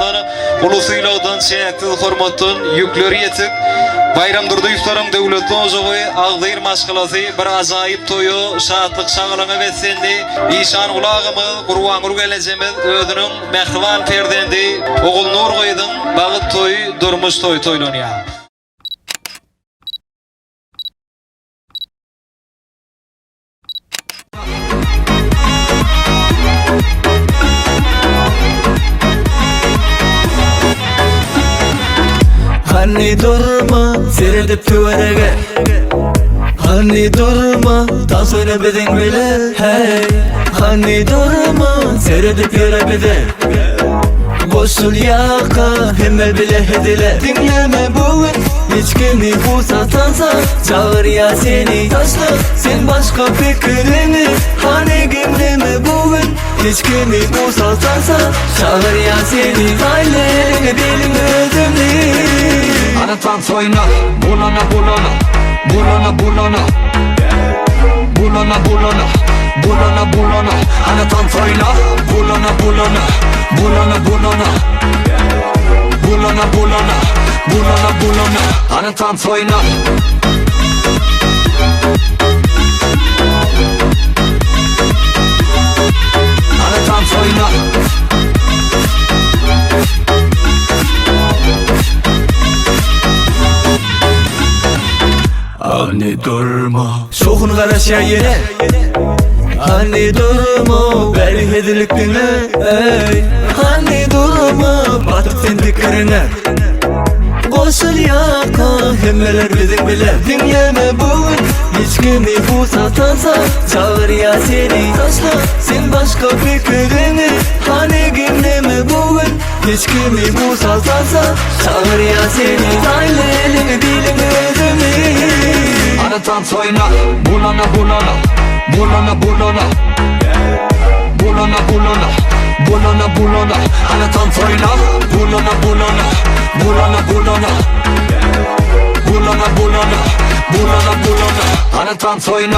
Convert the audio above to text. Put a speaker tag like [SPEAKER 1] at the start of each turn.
[SPEAKER 1] tarapyndan ulusylygdan şeýekli hormatdan ýükleri ýetik. Bayramdyrda ýüztaram döwletli ojagy agdyr maşgalasy bir ajaýyp toýu şatlyk şagalaňa betsendi. İşan ulagamy Gurbangur gelejemiz özüniň mehriban perdendi. Ogul Nur goýdyň bagyt toýy durmuş toý toýlanýar.
[SPEAKER 2] Hani durma seyredip tüverege, hani durma dans oyna bedin bile. Hey, hani durma seyredip yere bide. Koşul yaka hemme bile hedile. Dinleme bugün hiç kimi bu satansa, çağır ya seni taşla sen başka fikrini. Hani dinleme bugün hiç kimi bu satansa, çağır ya seni taylelini dilin ödümlü.
[SPEAKER 3] Anatan soyna, bulana bulana, bulana bulana, bulana bulana, bulana bulana. Anatan soyna, bulana bulana, bulana bulana, bulana bulana, bulana bulana. Anatan soyna. Anatan soyna.
[SPEAKER 2] Hani durma şokunu karaşa yere, hani durma beri hedilik dinle. Ey, hani durma batıp sen dikkirine. Koşul yaka hemmeler bizim bile. Dinleme bugün hiç kimi bu satansa, çağır ya seni taşla sen başka fikrini. Hani dinleme bugün hiç kimi bu satansa, çağır ya seni tayle elini dilini ödümü.
[SPEAKER 3] Anatan soyna, bulana bulana, bulana bulana, bulana bulana, bulana bulana. Anatan soyna, bulana bulana, bulana bulana, bulana bulana, bulana bulana. Anatan soyna.